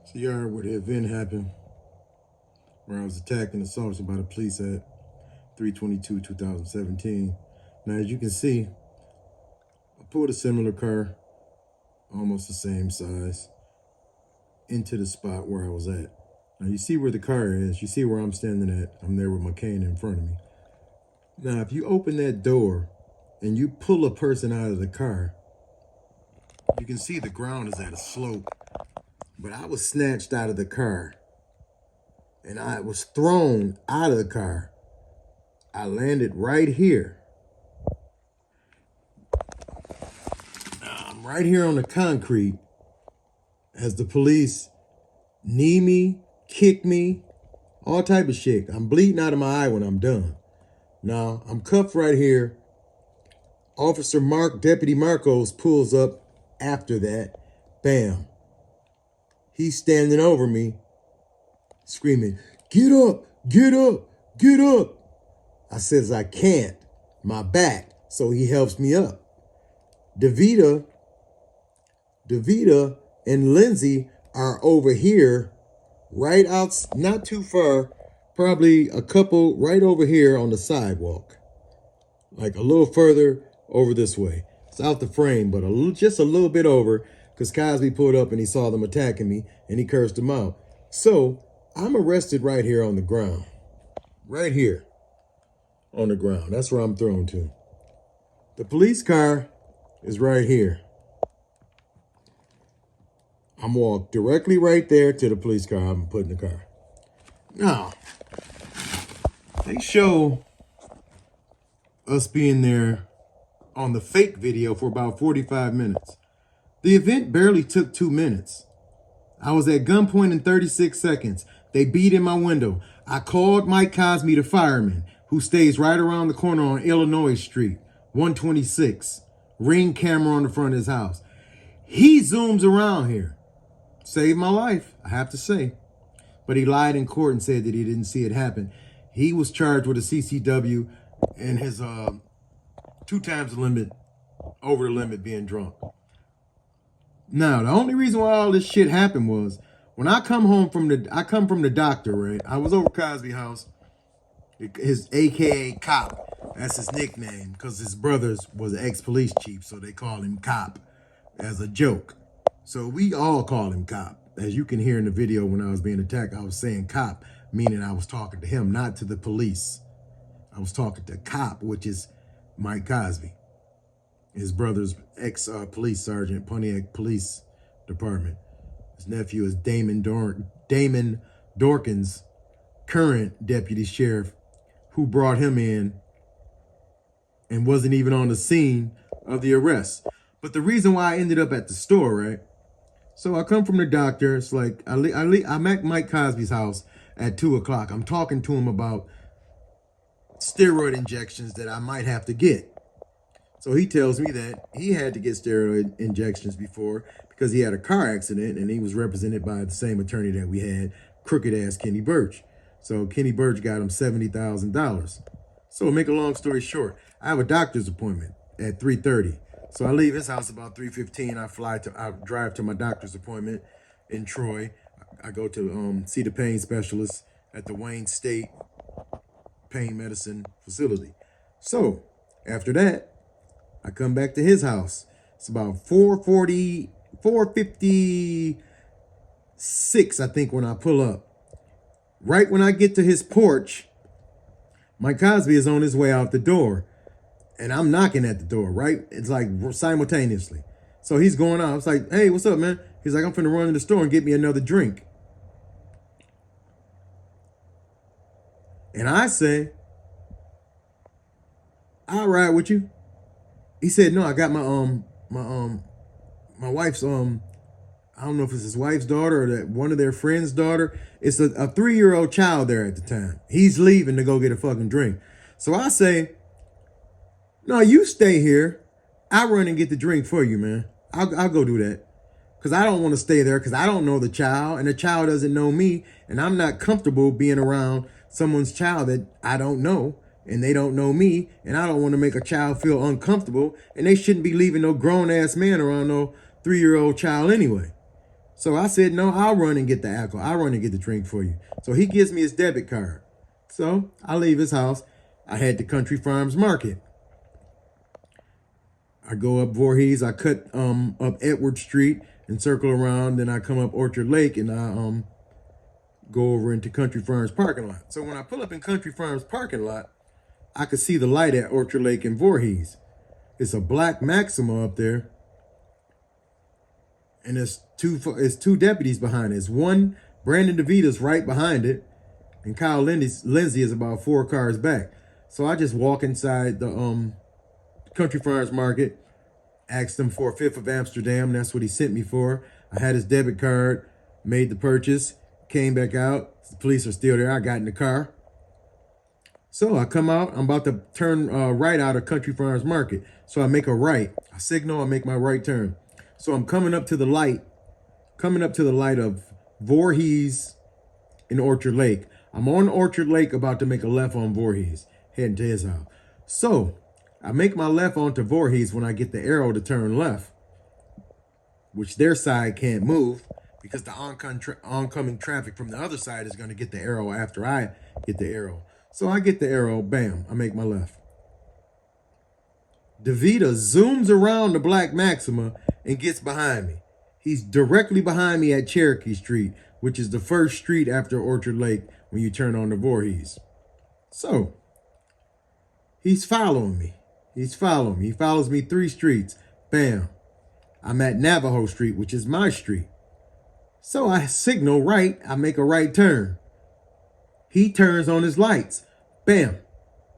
So you heard where the event happened, where I was attacked and assaulted by the police at 3/22/2017. Now, as you can see, I pulled a similar car, almost the same size, into the spot where I was at. Now, you see where the car is. You see where I'm standing at. I'm there with my cane in front of me. Now, if you open that door and you pull a person out of the car, you can see the ground is at a slope. But I was snatched out of the car and I was thrown out of the car. I landed right here. I'm right here on the concrete as the police knee me, kick me, all type of shit. I'm bleeding out of my eye when I'm done. Now, I'm cuffed right here. Officer Deputy Marcos pulls up after that. Bam. He's standing over me, screaming, "Get up, get up, get up." I says, "I can't, my back." So he helps me up. Davita and Lindsay are over here, right out, not too far, probably a couple right over here on the sidewalk. Like a little further over this way. It's out the frame, but just a little bit over, because Cosby pulled up and he saw them attacking me and he cursed them out. So I'm arrested right here on the ground. Right here on the ground. That's where I'm thrown to. The police car is right here. I'm walked directly right there to the police car. I'm put in the car. Now, they show us being there on the fake video for about 45 minutes. The event barely took 2 minutes. I was at gunpoint in 36 seconds. They beat in my window. I called Mike Cosby, the fireman, who stays right around the corner on Illinois Street, 126. Ring camera on the front of his house. He zooms around here. Saved my life, I have to say. But he lied in court and said that he didn't see it happen. He was charged with a CCW and his 2 times the limit, over the limit, being drunk. Now, the only reason why all this shit happened was when I come from the doctor, right? I was over Cosby's house, his AKA Cop. That's his nickname because his brother was an ex-police chief, so they call him Cop as a joke. So we all call him Cop. As you can hear in the video when I was being attacked, I was saying Cop, meaning I was talking to him, not to the police. I was talking to Cop, which is Mike Cosby. His brother's ex-police sergeant, Pontiac Police Department. His nephew is Damon Dorkins, current deputy sheriff, who brought him in and wasn't even on the scene of the arrest. But the reason why I ended up at the store, right? So I come from the doctor. It's like I'm at Mike Cosby's house at 2 o'clock. I'm talking to him about steroid injections that I might have to get. So he tells me that he had to get steroid injections before because he had a car accident and he was represented by the same attorney that we had, crooked ass Kenny Burch. So Kenny Burch got him $70,000. So make a long story short, I have a doctor's appointment at 3:30. So I leave his house about 3:15. I drive to my doctor's appointment in Troy. I go to see the pain specialist at the Wayne State Pain Medicine Facility. So after that, I come back to his house. It's about 4:56, I think, when I pull up. Right when I get to his porch, Mike Cosby is on his way out the door. And I'm knocking at the door, right? It's like simultaneously. So he's going out. It's like, "Hey, what's up, man?" He's like, "I'm finna run to the store and get me another drink." And I say, "I'll ride with you." He said, "No, I got my wife's I don't know if it's his wife's daughter or that one of their friends' daughter. It's a 3-year-old child there at the time. He's leaving to go get a fucking drink." So I say, "No, you stay here. I'll run and get the drink for you, man. I'll go do that. Because I don't want to stay there because I don't know the child and the child doesn't know me. And I'm not comfortable being around someone's child that I don't know. And they don't know me, and I don't want to make a child feel uncomfortable, and they shouldn't be leaving no grown-ass man around no 3-year-old child anyway." So I said, no, I'll run and get the alcohol. I'll run and get the drink for you. So he gives me his debit card. So I leave his house. I head to Country Farms Market. I go up Voorhees. I cut up Edward Street and circle around. Then I come up Orchard Lake and I go over into Country Farms parking lot. So when I pull up in Country Farms parking lot, I could see the light at Orchard Lake and Voorhees. It's a black Maxima up there. And it's two deputies behind it. It's one, Brandon DeVita's right behind it. And Kyle Lindsay is about 4 cars back. So I just walk inside the Country Farms Market, asked him for a fifth of Amsterdam. That's what he sent me for. I had his debit card, made the purchase, came back out. The police are still there. I got in the car. So I come out. I'm about to turn right out of Country Farms Market. So I make a right. I signal. I make my right turn. So I'm coming up to the light of Voorhees in Orchard Lake. I'm on Orchard Lake about to make a left on Voorhees, heading to his house. So I make my left onto Voorhees when I get the arrow to turn left, which their side can't move because the oncoming traffic from the other side is going to get the arrow after I get the arrow. So I get the arrow, bam, I make my left. DeVita zooms around the black Maxima and gets behind me. He's directly behind me at Cherokee Street, which is the first street after Orchard Lake when you turn on the Voorhees. So he's following me. He follows me 3 streets. Bam. I'm at Navajo Street, which is my street. So I signal right. I make a right turn. He turns on his lights. Bam.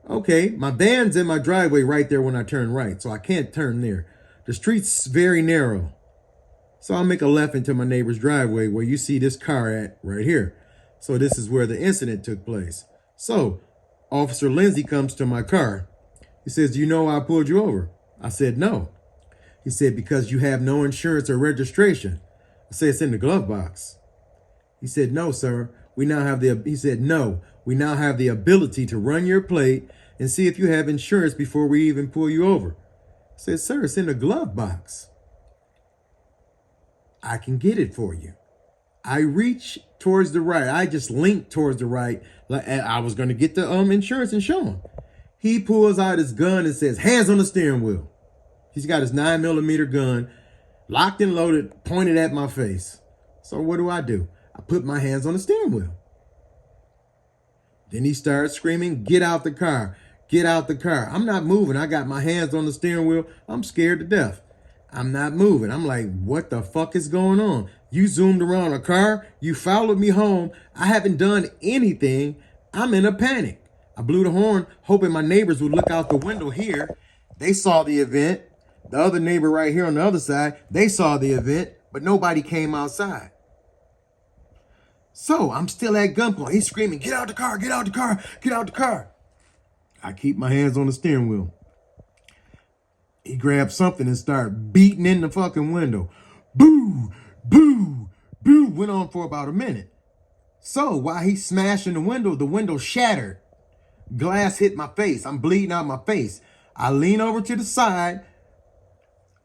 Okay, my van's in my driveway right there when I turn right, so I can't turn there. The street's very narrow. So I make a left into my neighbor's driveway where you see this car at right here. So this is where the incident took place. So Officer Lindsay comes to my car. He says, "Do you know why I pulled you over?" I said, "No." He said, "Because you have no insurance or registration." I said, "It's in the glove box." He said, "No, sir. We now have the ability to run your plate and see if you have insurance before we even pull you over." I said, "Sir, it's in the glove box. I can get it for you." I reach towards the right. I just linked towards the right. Like I was going to get the insurance and show him. He pulls out his gun and says, "Hands on the steering wheel." He's got his 9mm gun locked and loaded, pointed at my face. So what do? I put my hands on the steering wheel. Then he starts screaming, "Get out the car. Get out the car." I'm not moving. I got my hands on the steering wheel. I'm scared to death. I'm not moving. I'm like, what the fuck is going on? You zoomed around a car. You followed me home. I haven't done anything. I'm in a panic. I blew the horn, hoping my neighbors would look out the window here. They saw the event. The other neighbor right here on the other side, they saw the event, but nobody came outside. So I'm still at gunpoint. He's screaming, "Get out the car, get out the car, get out the car." I keep my hands on the steering wheel. He grabbed something and started beating in the fucking window. Boo, boo, boo. Went on for about a minute. So while he's smashing the window shattered. Glass hit my face. I'm bleeding out my face. I lean over to the side,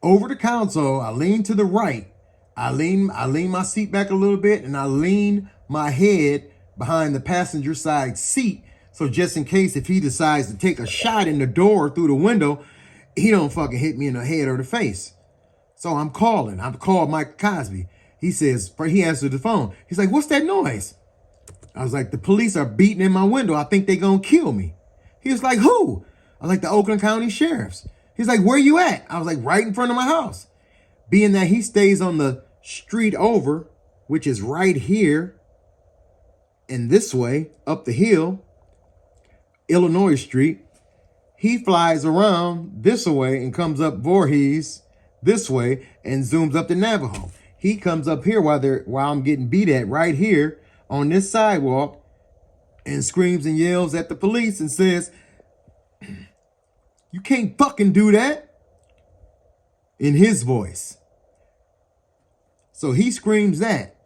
over the console. I lean to the right. I lean my seat back a little bit, and I lean my head behind the passenger side seat. So just in case if he decides to take a shot in the door through the window, he don't fucking hit me in the head or the face. So I've called Mike Cosby. He answered the phone. He's like, "What's that noise?" I was like, "The police are beating in my window. I think they're going to kill me." He was like, "Who?" I was like, "The Oakland County Sheriffs." He's like, "Where you at?" I was like, "Right in front of my house." Being that he stays on the street over, which is right here and this way, up the hill, Illinois Street, he flies around this way and comes up Voorhees this way and zooms up to Navajo. He comes up here while I'm getting beat at right here on this sidewalk and screams and yells at the police and says, "You can't fucking do that," in his voice. So he screams that.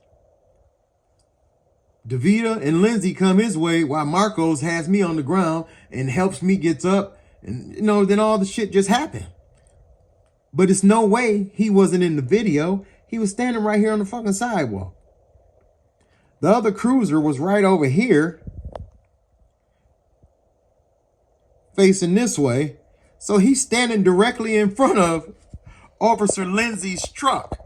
DeVita and Lindsay come his way while Marcos has me on the ground and helps me get up. And, then all the shit just happened. But it's no way he wasn't in the video. He was standing right here on the fucking sidewalk. The other cruiser was right over here, facing this way. So he's standing directly in front of Officer Lindsay's truck.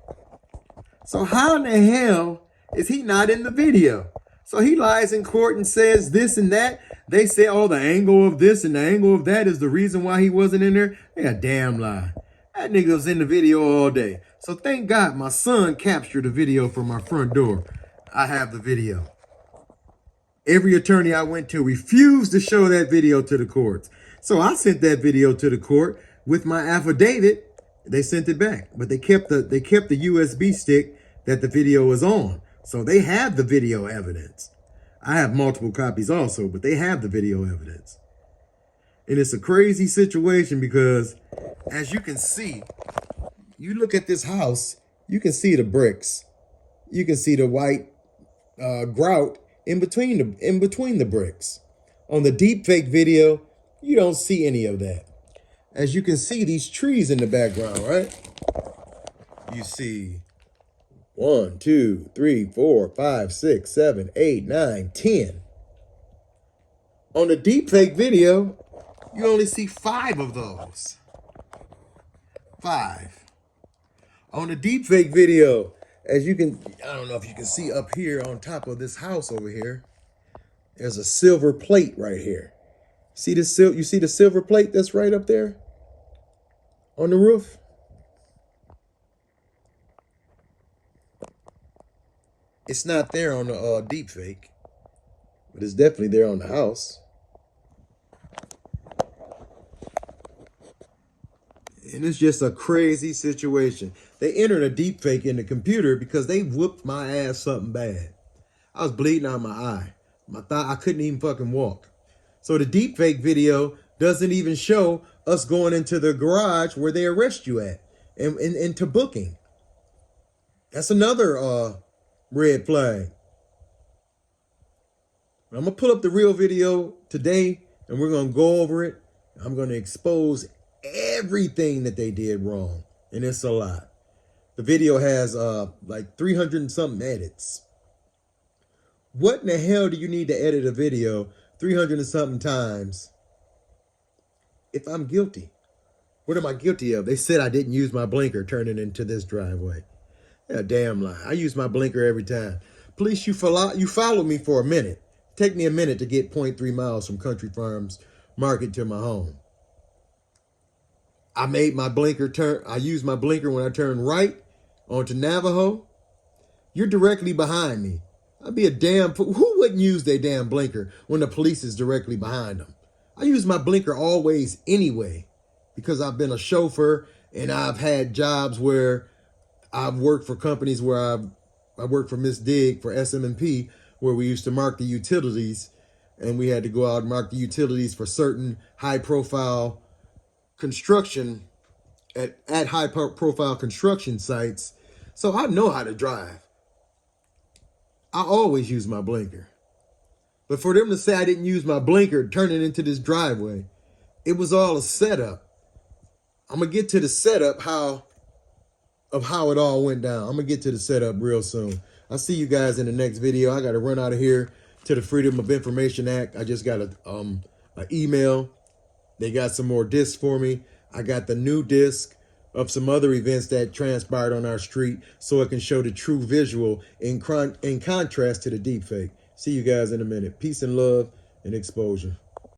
So how in the hell is he not in the video? So he lies in court and says this and that. They say, oh, the angle of this and the angle of that is the reason why he wasn't in there. They a damn lie. That nigga was in the video all day. So thank God my son captured the video from my front door. I have the video. Every attorney I went to refused to show that video to the courts. So I sent that video to the court with my affidavit. They sent it back, but they kept the USB stick that the video was on. So they have the video evidence. I have multiple copies also, but they have the video evidence. And it's a crazy situation because, as you can see, you look at this house, you can see the bricks. You can see the white grout in between the bricks. On the deepfake video, you don't see any of that. As you can see, these trees in the background, right? You see 1, 2, 3, 4, 5, 6, 7, 8, 9, 10. On the deepfake video, you only see 5 of those. 5. On the deepfake video, as you can, I don't know if you can see up here on top of this house over here, there's a silver plate right here. See this? You see the silver plate that's right up there on the roof? It's not there on the deepfake, but it's definitely there on the house. And it's just a crazy situation. They entered a deepfake in the computer because they whooped my ass something bad. I was bleeding out my eye. My thigh, I couldn't even fucking walk. So the deepfake video doesn't even show us going into the garage where they arrest you at and into booking. That's another red flag. I'm going to pull up the real video today and we're going to go over it. I'm going to expose everything that they did wrong. And it's a lot. The video has like 300 and something edits. What in the hell do you need to edit a video 300 and something times if I'm guilty? What am I guilty of? They said I didn't use my blinker turning into this driveway. Yeah, damn lie. I use my blinker every time. Police, you follow me for a minute. Take me a minute to get 0.3 miles from Country Farms Market to my home. I made my blinker turn. I used my blinker when I turned right onto Navajo. You're directly behind me. I'd be a damn fool. Who wouldn't use their damn blinker when the police is directly behind them? I use my blinker always anyway because I've been a chauffeur and I've had jobs where I've worked for companies where I worked for Miss Dig for SM&P where we used to mark the utilities and we had to go out and mark the utilities for certain high profile construction at high profile construction sites. So I know how to drive. I always use my blinker. But for them to say I didn't use my blinker turning into this driveway, it was all a setup. I'm going to get to the setup of how it all went down. I'm going to get to the setup real soon. I'll see you guys in the next video. I got to run out of here to the Freedom of Information Act. I just got an email. They got some more discs for me. I got the new disc of some other events that transpired on our street so it can show the true visual in contrast to the deepfake. See you guys in a minute. Peace and love and exposure.